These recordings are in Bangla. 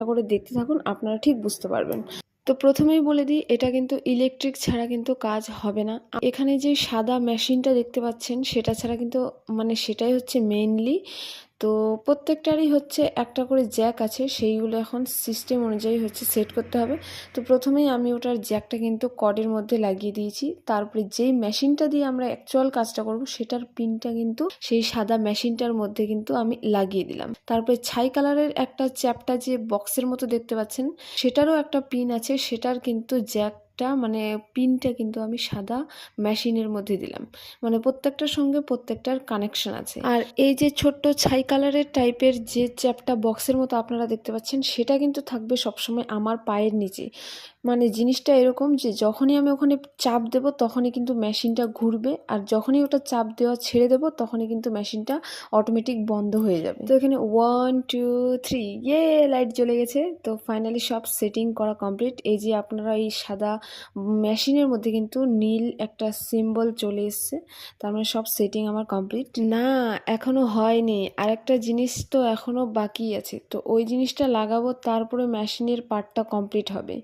করে দেখতে থাকুন, আপনারা ঠিক বুঝতে পারবেন। তো প্রথমেই বলে দিই, এটা কিন্তু ইলেকট্রিক ছাড়া কিন্তু কাজ হবে না। এখানে যে সাদা মেশিনটা দেখতে পাচ্ছেন সেটা ছাড়া কিন্তু সেটাই হচ্ছে মেইনলি। তো প্রত্যেকটারই হচ্ছে একটা করে জ্যাক আছে, সেইগুলো এখন সিস্টেম অনুযায়ী হচ্ছে সেট করতে হবে। তো প্রথমেই আমি ওটার জ্যাকটা কিন্তু কর্ডের মধ্যে লাগিয়ে দিয়েছি। তারপরে যেই মেশিনটা দিয়ে আমরা অ্যাকচুয়াল কাজটা করব সেটার পিনটা কিন্তু সেই সাদা মেশিনটার মধ্যে কিন্তু আমি লাগিয়ে দিলাম। তারপরে ছাই কালারের একটা চ্যাপ্টা যে বক্সের মতো দেখতে পাচ্ছেন সেটারও একটা পিন আছে, সেটার কিন্তু জ্যাকটা পিনটা কিন্তু আমি সাদা মেশিনের মধ্যে দিলাম। প্রত্যেকটার সঙ্গে প্রত্যেকটার কানেকশন আছে। আর এই যে ছোট্ট ছাই কালারের টাইপের যে চ্যাপটা বক্সের মতো আপনারা দেখতে পাচ্ছেন সেটা কিন্তু থাকবে সবসময় আমার পায়ের নিচে। জিনিসটা এরকম যে যখনই আমি ওখানে চাপ দেব তখনই কিন্তু মেশিনটা ঘুরবে, আর যখনই ওটা চাপ দেওয়া ছেড়ে দেব তখনই কিন্তু মেশিনটা অটোমেটিক বন্ধ হয়ে যাবে। তো এখানে 1 2 3 লাইট জ্বলে গেছে। তো ফাইনালি সব সেটিং করা কমপ্লিট। এই যে আপনারা এই সাদা মেশিনের মধ্যে কিন্তু নীল একটা সিম্বল চলে এসছে, তার সব সেটিং আমার কমপ্লিট। না, এখনো হয়নি, আর একটা জিনিস তো এখনো বাকি আছে। তো ওই জিনিসটা লাগাবো, তারপরে মেশিনের পার্টটা কমপ্লিট হবে।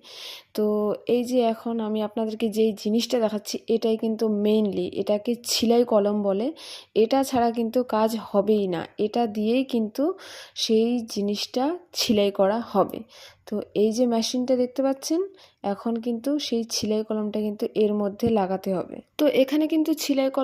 তো এই যে এখন আমি আপনাদেরকে যেই জিনিসটা দেখাচ্ছি এটাই কিন্তু মেইনলি, এটাকে ছিলাই কলম বলে। এটা ছাড়া কিন্তু কাজ হবেই না, এটা দিয়েই কিন্তু সেই জিনিসটা ছিলাই করা হবে। তো এই যে মেশিনটা দেখতে পাচ্ছেন, এখন কিন্তু সেই ছিলাই কলমটা কিন্তু এর মধ্যে লাগাতে হবে। তো এখানে কিন্তু ছিলাই কলম